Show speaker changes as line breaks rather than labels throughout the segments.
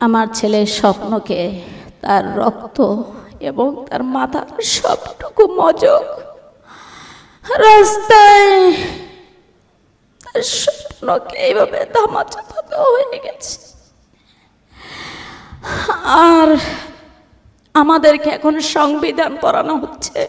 আমার ছেলের স্বপ্নকে, তার রক্ত এবং তার মাথার সবটুকু মজক রাস্তায় তার স্বপ্নকে এইভাবে ধামাচাপা হয়ে গেছে। আর আমাদেরকে এখন সংবিধান পড়ানো হচ্ছে।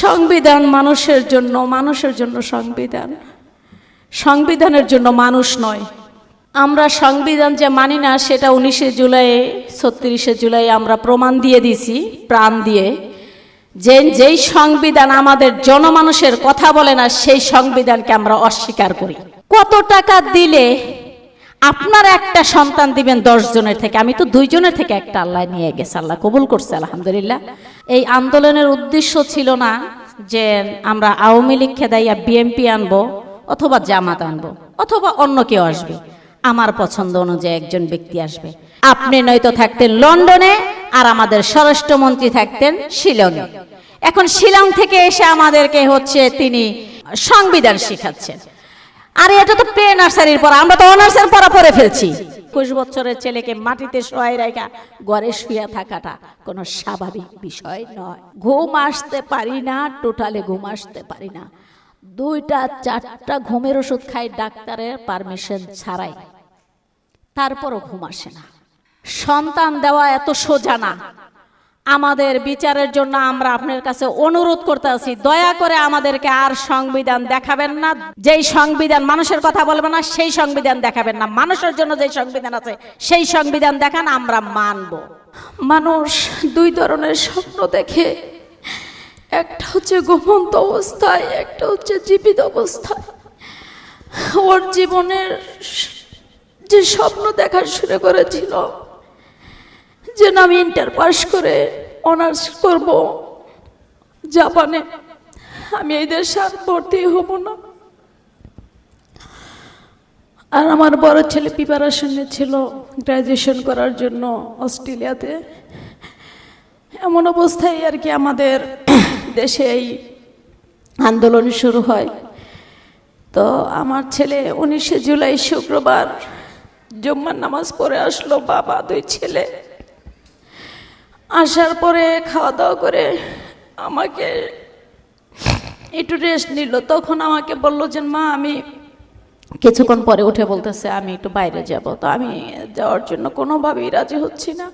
সংবিধান মানুষের জন্য, মানুষের জন্য সংবিধান, সংবিধানের জন্য মানুষ নয়। আমরা সংবিধান যে মানি না সেটা 19শে জুলাই 36শে জুলাই আমরা প্রমাণ দিয়ে দিছি প্রাণ দিয়ে, যেই সংবিধান আমাদের জনমানুষের কথা বলে না সেই সংবিধানকে আমরা অস্বীকার করি। কত টাকা দিলে আপনার একটা সন্তান দিবেন 10 জনের থেকে? আমি তো 2 জনের থেকে একটা আল্লাহ নিয়ে গেছে, আল্লাহ কবুল করছে আলহামদুলিল্লাহ। এই আন্দোলনের উদ্দেশ্য ছিল না যে আমরা আওয়ামী লীগ খেদাইয়া বিএনপি আনবো অথবা জামাত আনবো অথবা অন্য কেউ আসবে। আমার পছন্দ অনুযায়ী একজন ব্যক্তি আসবে। আপনি নয়তো থাকতেন লন্ডনে আর আমাদের স্বরাষ্ট্রমন্ত্রী থাকতেন শিলংয়ে। এখন শিলং থেকে এসে আমাদেরকে তিনি সংবিধান শিখাচ্ছেন। আর এটা তো প্রে নার্সারির পড়া, আমরা তো অনার্সের পড়া পড়ে ফেলছি। 21 বছরের ছেলেকে মাটিতে শোয়াই রাখা ঘরে শুয়ে থাকাটা কোনো স্বাভাবিক বিষয় নয়। ঘুম আসতে পারি না, টোটালে ঘুম আসতে পারি না। 2-4টা ঘুমের ওষুধ খাই ডাক্তারের পারমিশন ছাড়াই, তারপরও ঘুম আসে না। সন্তান দেওয়া এত সোজা না। আমাদের বিচারের জন্য আমরা আপনার কাছে অনুরোধ করতে আছি, দয়া করে আমাদেরকে আর সংবিধান দেখাবেন না। যেই সংবিধান মানুষের কথা বলবে না সেই সংবিধান দেখাবেন না। মানুষের জন্য যেই সংবিধান আছে সেই সংবিধান দেখান, আমরা মানব। মানুষ 2 ধরনের স্বপ্ন দেখে, একটা হচ্ছে ঘুমন্ত অবস্থায়, একটা হচ্ছে জীবিত অবস্থায়। ওর জীবনের যে স্বপ্ন দেখা শুরু করেছিল যে আমি ইন্টার পাস করে অনার্স করব জাপানে, আমি এই দেশে আর ভর্তি হব না। আর আমার বড় ছেলে প্রিপারেশনে ছিল গ্রাজুয়েশন করার জন্য অস্ট্রেলিয়াতে। এমন অবস্থায় আর কি আমাদের দেশে এই আন্দোলন শুরু হয়। তো আমার ছেলে 19শে জুলাই শুক্রবার জুম্মার নামাজ পড়ে আসলো, বাবা 2 ছেলে। আসার পরে খাওয়া দাওয়া করে আমাকে একটু রেস্ট নিল। তখন আমাকে বলল যে মা, আমি কিছুক্ষণ পরে উঠে বলতেছে আমি একটু বাইরে যাব। তো আমি যাওয়ার জন্য কোনোভাবেই রাজি হচ্ছি না।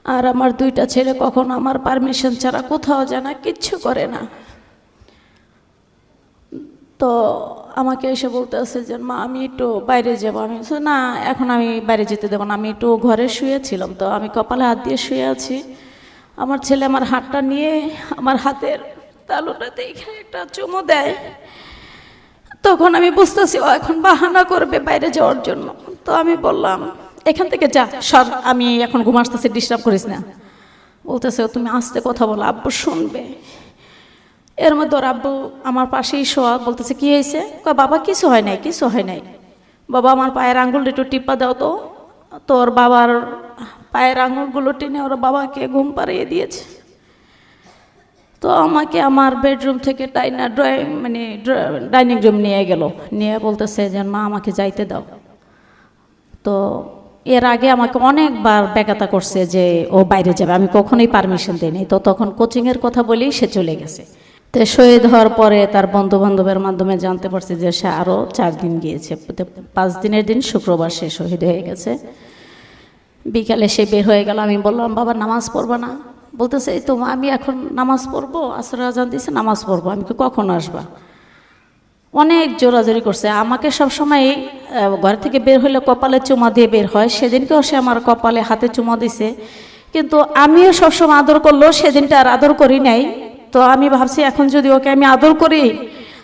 আর আমার 2টা ছেলে কখনো আমার পারমিশন ছাড়া কোথাও যায় না, কিচ্ছু করে না। তো আমাকে এসে বলতেছে যে মা, আমি একটু বাইরে যাবো। আমি না, এখন আমি বাইরে যেতে দেবো না, আমি একটু ঘরে শুয়েছিলাম, তো আমি কপালে হাত দিয়ে শুয়ে আছি। আমার ছেলে আমার হাতটা নিয়ে আমার হাতের তালুটাতে এখানে একটা চুমু দেয়। তখন আমি বুঝতেছি ও এখন বাহানা করবে বাইরে যাওয়ার জন্য। তো আমি বললাম এখান থেকে যা সর, আমি এখন ঘুম আসতেছি, ডিস্টার্ব করিস না। বলতেছে তুমি আস্তে কথা বলো, আব্বু শুনবে। এর মধ্যে ওর আব্বু আমার পাশেই শোয়া, বলতেছে কি হয়েছে? বাবা কিছু হয় নাই, কিছু হয় নাই। বাবা আমার পায়ের আঙ্গুলটা একটু টিপা দাও তো। তোর বাবার পায়ের আঙ্গুলগুলো টেনে ওর বাবাকে ঘুম পাড়িয়ে দিয়েছে। তো আমাকে আমার বেডরুম থেকে ডাইনিং রুম নিয়ে গেল, নিয়ে বলতেছে যে মা আমাকে যাইতে দাও। তো এর আগে আমাকে অনেকবার ব্যাঘাত করছে যে ও বাইরে যাবে, আমি কখনোই পারমিশন দিইনি। তো তখন কোচিংয়ের কথা বলেই সে চলে গেছে। তো শহীদ হওয়ার পরে তার বন্ধু বান্ধবের মাধ্যমে জানতে পারছে যে সে আরও 4 দিন গিয়েছে। 5 দিনের দিন শুক্রবার সে শহীদ হয়ে গেছে। বিকালে সে বের হয়ে গেল। আমি বললাম বাবা নামাজ পড়বা না? বলতেছে এই তো আমি এখন নামাজ পড়বো, আসর আজান দিয়েছে, নামাজ পড়বো। আমি কখন আসবা? অনেক জোরাজোরি করছে আমাকে। সবসময় ঘর থেকে বের হলে কপালে চুমা দিয়ে বের হয়। সেদিনকেও সে আমার কপালে হাতে চুমা দিছে, কিন্তু আমিও সবসময় আদর করলো, সেদিনটা আর আদর করি নাই। তো আমি ভাবছি এখন যদি ওকে আমি আদর করি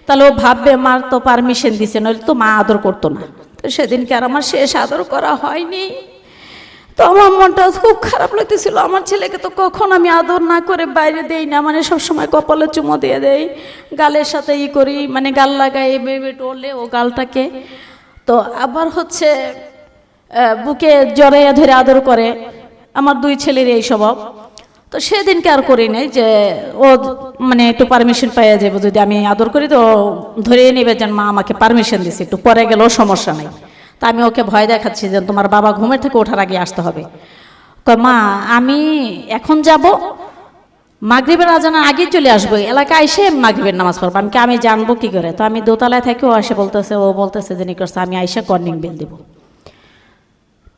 তাহলে ও ভাববে মার তো পারমিশন দিছে, নইলে তো মা আদর করতো না। তো সেদিনকে আর আমার শেষ আদর করা হয়নি। তো আমার মনটা খুব খারাপ লাগতেছিল। আমার ছেলেকে তো কখন আমি আদর না করে বাইরে দেই না, মানে সবসময় কপালে চুমো দিয়ে দেই, গালের সাথে করি, মানে গাল লাগাই বেবে টলে ও গালটাকে। তো আবার বুকে জড়াইয়া ধরে আদর করে। আমার 2 ছেলের এই স্বভাব। তো সেদিনকে আর করি নাই যে ও মানে একটু পারমিশন পাইয়া যাবো, যদি আমি আদর করি তো ধরে নেবে যেন মা আমাকে পারমিশন দিছে, একটু পরে গেলেও সমস্যা নেই। তা আমি ওকে ভয় দেখাচ্ছি যে তোমার বাবা ঘুমের থেকে ওঠার আগে আসতে হবে। কয় মা আমি এখন যাব, মাগরিবের আজানের আগে চলে আসবো, এলাকায় এসে মাগরিবের নামাজ পড়বো। আমি জানবো কি করে? তো আমি দোতলায় থেকে ও এসে বলতেছে, ও বলতেছে যে নিকটছে আমি আইসা কর্নিং বেল দিব।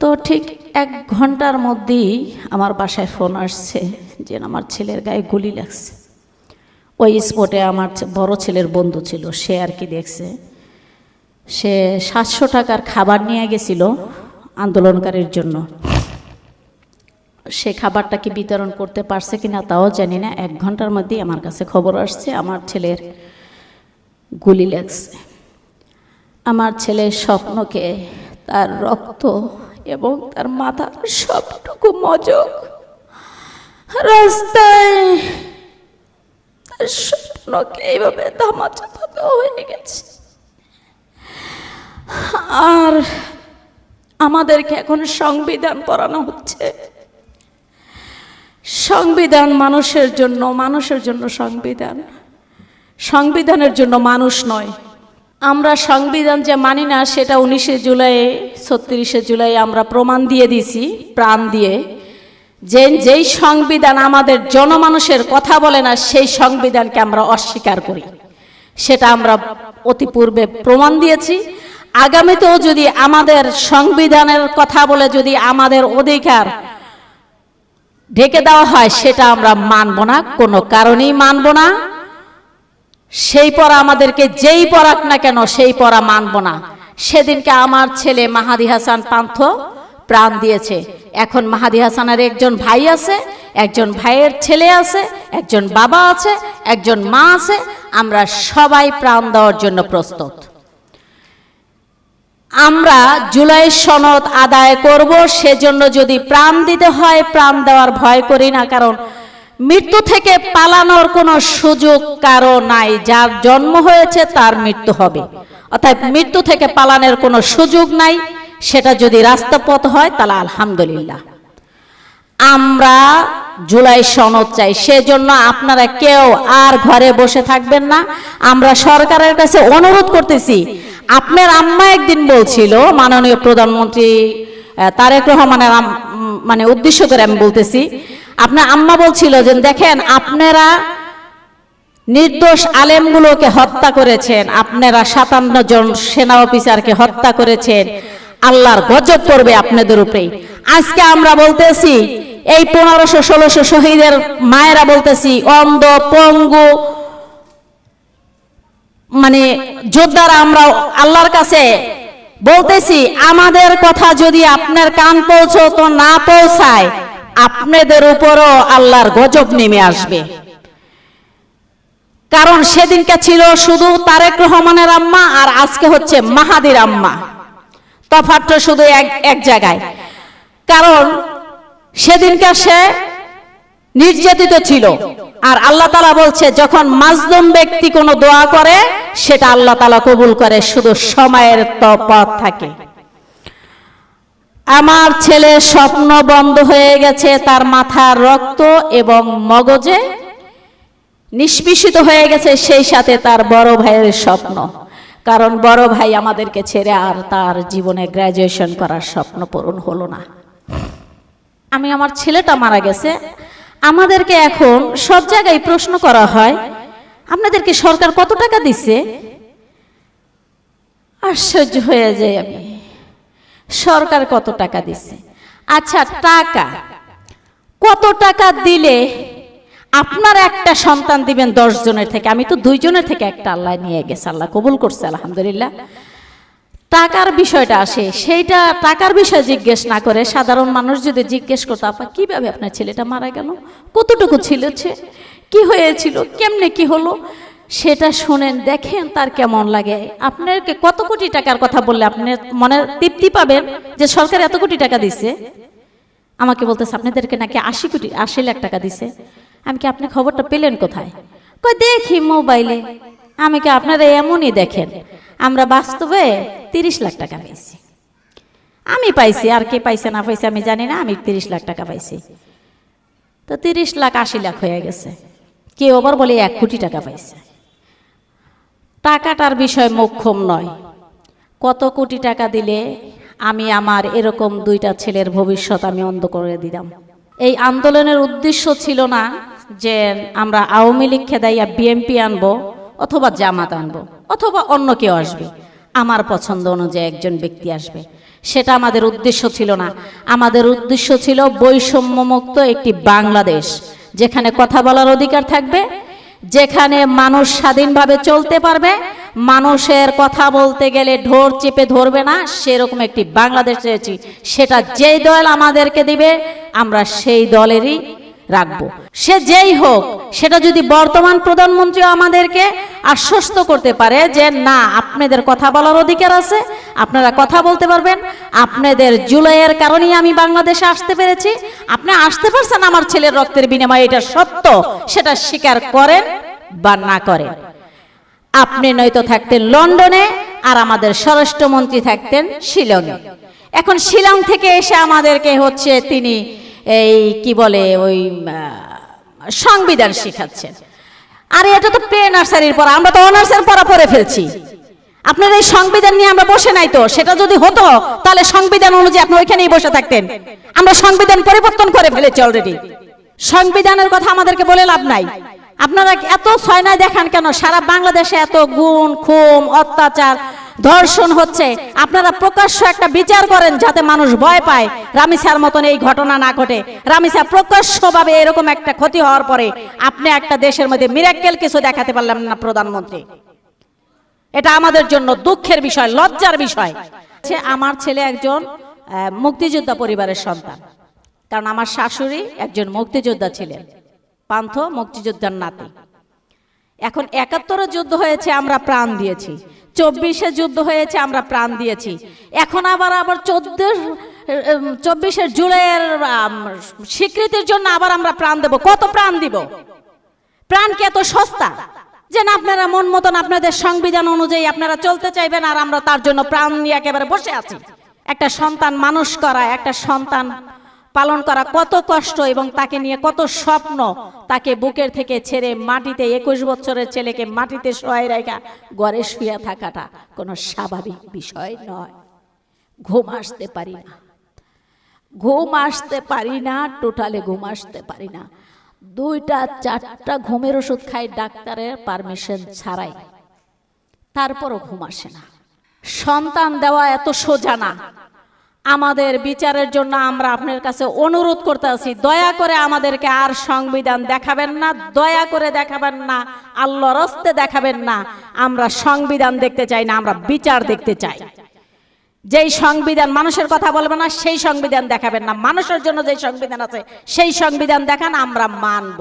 তো ঠিক 1 ঘন্টার মধ্যেই আমার বাসায় ফোন আসছে যে আমার ছেলের গায়ে গুলি লাগছে। ওই স্পটে আমার বড় ছেলের বন্ধু ছিল, সে আর কি দেখছে। সে 700 টাকার খাবার নিয়ে গেছিল আন্দোলনকারীর জন্য। সে খাবারটা কি বিতরণ করতে পারছে কিনা তাও জানি না। 1 ঘন্টার মধ্যেই আমার কাছে খবর আসছে আমার ছেলের গুলি লাগছে। আমার ছেলের স্বপ্নকে, তার রক্ত এবং তার মাথার সবটুকু মজক রাস্তায় তার স্বপ্নকে এইভাবে ধামাচাপা হয়ে গেছে। আর আমাদেরকে এখন সংবিধান পড়ানো হচ্ছে। সংবিধান মানুষের জন্য, মানুষের জন্য সংবিধান, সংবিধানের জন্য মানুষ নয়। আমরা সংবিধান যে মানি না সেটা 19শে জুলাই 36শে জুলাই আমরা প্রমাণ দিয়ে দিছি প্রাণ দিয়ে। যেই সংবিধান আমাদের জনমানুষের কথা বলে না সেই সংবিধানকে আমরা অস্বীকার করি, সেটা আমরা অতি পূর্বে প্রমাণ দিয়েছি। আগামীতেও যদি আমাদের সংবিধানের কথা বলে যদি আমাদের অধিকার ঢেকে দেওয়া হয় সেটা আমরা মানব না, কোনো কারণেই মানব না। সেই পড়া আমাদেরকে যেই পড়াক না কেন সেই পড়া মানব না। সেদিনকে আমার ছেলে মাহাদি হাসান পান্থ প্রাণ দিয়েছে। এখন মাহাদি হাসানের একজন ভাই আছে, একজন ভাইয়ের ছেলে আছে, একজন বাবা আছে, একজন মা আছে। আমরা সবাই প্রাণ দেওয়ার জন্য প্রস্তুত। আমরা জুলাই সনদ আদায় করব, সেজন্য যদি প্রাণ দিতে হয় প্রাণ দেওয়ার ভয় করি না। কারণ মৃত্যু থেকে পালানোর কোনো সুযোগ কারো নাই। যার জন্ম হয়েছে তার মৃত্যু হবে, অর্থাৎ মৃত্যু থেকে পালানোর কোনো সুযোগ নাই। সেটা যদি রাস্তাপথ হয় তাহলে আলহামদুলিল্লাহ। আমরা জুলাই সনদ চাই, সেজন্য আপনারা কেউ আর ঘরে বসে থাকবেন না। আমরা সরকারের কাছে অনুরোধ করতেছি, আপনার আম্মা একদিন বলছিল, মাননীয় প্রধানমন্ত্রী তারেক রহমানের মানে উদ্দেশ্য করে আমি বলতেছি, আপনার আম্মা বলছিল যে দেখেন আপনারা নির্দোষ আলেমগুলোকে হত্যা করেছেন, আপনারা 57 জন সেনা অফিসারকে হত্যা করেছেন, আল্লাহর গজব পড়বে আপনাদের উপরে। আজকে আমরা বলতেছি এই 1500-1600 শহীদের মায়েরা বলতেছি, অন্ধ পঙ্গু মানে যোদ্ধারা, আমরা আল্লাহর কাছে বলতেছি আমাদের কথা যদি আপনার কান পৌঁছতো না পৌঁছায় আপনাদের উপরও আল্লাহর গজব নেমে আসবে। কারণ সেদিনকে ছিল শুধু তারেক রহমানের আম্মা আর আজকে হচ্ছে মাহাদির আম্মা, তফাৎটা শুধু এক জায়গায়। কারণ সেদিনকে সে নির্যাতিত ছিল, আর আল্লাহ তাআলা বলছে যখন মাজলুম ব্যক্তি কোনো দোয়া করে সেটা আল্লাহ তাআলা কবুল করে, শুধু সময়ের তফাৎ থাকে। আমার ছেলের স্বপ্ন বন্ধ হয়ে গেছে, তার মাথার রক্ত এবং মগজে নিষ্পেষিত হয়ে গেছে, সেই সাথে তার বড় ভাইয়ের স্বপ্ন। কারণ বড় ভাই আমাদেরকে ছেড়ে আর তার জীবনে গ্র্যাজুয়েশন করার স্বপ্ন পূরণ হলো না। আমার ছেলেটা মারা গেছে। আমাদেরকে এখন সব জায়গায় প্রশ্ন করা হয় আপনাদেরকে সরকার কত টাকা দিচ্ছে। আশ্চর্য হয়ে যায় আমি, সরকার কত টাকা দিচ্ছে? আচ্ছা টাকা কত টাকা দিলে আপনার একটা সন্তান দিবেন 10 জনের থেকে? আমি তো 2 জনের থেকে একটা আল্লাহ নিয়ে গেছে, আল্লাহ কবুল করছে আলহামদুলিল্লাহ। টাকার বিষয়টা আসে, সেইটা টাকার বিষয় জিজ্ঞেস না করে সাধারণ মানুষ যদি জিজ্ঞেস করতো আপা কিভাবে আপনার ছেলেটা মারা গেল, কতটুকু ছিল, কি হয়েছিল, কেমনে কি হলো, সেটা শুনেন, দেখেন তার কেমন লাগে। আপনাকে কত কোটি টাকার কথা বললে আপনি মনে তৃপ্তি পাবেন যে সরকার এত কোটি টাকা দিছে। আমাকে বলতেছে আপনাদেরকে নাকি 80 লাখ টাকা দিছে। আমি কি আপনি খবরটা পেলেন কোথায়? কই দেখি মোবাইলে। আমি কি আপনারা এমনই দেখেন, আমরা বাস্তবে 30 লাখ টাকা পাইছি। আমি পাইছি, আর কে পাইছে না পাইছে আমি জানি না, আমি 30 লাখ টাকা পাইছি। তো 30 লাখ 80 লাখ হয়ে গেছে। কেউ আবার বলে 1 কোটি টাকা পাইছে। টাকাটার বিষয় মোক্ষম নয়, কত কোটি টাকা দিলে আমি আমার এরকম দুইটা ছেলের ভবিষ্যৎ আমি অন্ধ করে দিলাম। এই আন্দোলনের উদ্দেশ্য ছিল না যে আমরা আওয়ামী লীগ খেদাইয়া বিএনপি আনবো অথবা জামাত আনবো অথবা অন্য কেউ আসবে, আমার পছন্দ অনুযায়ী একজন ব্যক্তি আসবে, সেটা আমাদের উদ্দেশ্য ছিল না। আমাদের উদ্দেশ্য ছিল বৈষম্যমুক্ত একটি বাংলাদেশ, যেখানে কথা বলার অধিকার থাকবে, যেখানে মানুষ স্বাধীনভাবে চলতে পারবে, মানুষের কথা বলতে গেলে ঢোর চেপে ধরবে না, সেরকম একটি বাংলাদেশ চেয়েছি। সেটা যেই দল আমাদেরকে দিবে আমরা সেই দলেরই রাখবো, সে যেই হোক। সেটা যদি বর্তমান প্রধানমন্ত্রী আমাদেরকে আশ্বস্ত করতে পারে যে না, আপনাদের কথা বলার অধিকার আছে, আপনারা কথা বলতে পারবেন, আপনাদের জুলাইয়ের কারণেই আমি বাংলাদেশে আসতে পেরেছি, আপনি আসতে পারছেন আমার ছেলের রক্তের বিনিময়ে, এটা সত্য, সেটা স্বীকার করেন বা না করেন। আপনি নয়তো থাকতেন লন্ডনে আর আমাদের স্বরাষ্ট্রমন্ত্রী থাকতেন শিলংয়ে। এখন শিলং থেকে এসে আমাদেরকে হচ্ছে তিনি এই কি বলে ওই সংবিধান শিখাচ্ছেন। আরে এটা তো প্রে নার্সারির পড়া, আমরা তো অনার্সের পড়া পড়ে ফেলছি। আপনার এই সংবিধান নিয়ে আমরা বসে নাই তো, সেটা যদি হতো তাহলে সংবিধান অনুযায়ী আপনি ওইখানেই বসে থাকতেন। আমরা সংবিধান পরিবর্তন করে ফেলেছি অলরেডি। সংবিধানের কথা আমাদেরকে বলে লাভ নাই। আপনারা এত ছয়নায় দেখান কেন? সারা বাংলাদেশে এত গুণ খুন অত্যাচার ধর্ষণ হচ্ছে, আপনারা প্রকাশ্য একটা বিচার করেন যাতে মানুষ ভয় পায়, রামিসার মতন এই ঘটনা না ঘটে। রামিসা প্রকাশ্যভাবে এরকম একটা ক্ষতি হওয়ার পরে আপনি একটা দেশের মধ্যে মিরাক্কেল কিছু দেখাতে পারলেন না প্রধানমন্ত্রী। এটা আমাদের জন্য দুঃখের বিষয়, লজ্জার বিষয়। আমার ছেলে একজন মুক্তিযোদ্ধা পরিবারের সন্তান, কারণ আমার শাশুড়ি একজন মুক্তিযোদ্ধা ছিলেন, পান্থ মুক্তিযোদ্ধার নাতি। এখন ৭১ যুদ্ধ হয়েছে, আমরা প্রাণ দিয়েছি। ২৪ যুদ্ধ হয়েছে, আমরা প্রাণ দিয়েছি। এখন আবার ২৪ জুলাইয়ের স্বীকৃতির জন্য আবার আমরা প্রাণ দেব। কত প্রাণ দিব? প্রাণ কি এত সস্তা যে না আপনারা মন মতন আপনাদের সংবিধান অনুযায়ী আপনারা চলতে চাইবেন আর আমরা তার জন্য প্রাণ নিয়ে একেবারে বসে আছি? একটা সন্তান মানুষ করা, একটা সন্তান পালন করা কত কষ্ট, এবং তাকে নিয়ে কত স্বপ্ন। তাকে বুকের থেকে ছেড়ে মাটিতে ২১ বছরের ছেলেকে মাটিতে শোয়াই রাখা ঘরে শুয়ে থাকাটা কোনো স্বাভাবিক বিষয় নয়। ঘুম আসতে পারি না, ঘুম আসতে পারি না, টোটালে ঘুম আসতে পারি না। ২টা-৪টা ঘুমের ওষুধ খাই ডাক্তারের পারমিশন ছাড়াই, তারপরও ঘুম আসে না। সন্তান দেওয়া এত সোজা না। আমাদের বিচারের জন্য আমরা আপনার কাছে অনুরোধ করতে আছি, দয়া করে আমাদেরকে আর সংবিধান দেখাবেন না, দয়া করে দেখাবেন না, আল্লাহর রাস্তে দেখাবেন না। আমরা সংবিধান দেখতে চাই না, আমরা বিচার দেখতে চাই। যেই সংবিধান মানুষের কথা বলবে না সেই সংবিধান দেখাবেন না, মানুষের জন্য যেই সংবিধান আছে সেই সংবিধান দেখান, আমরা মানব।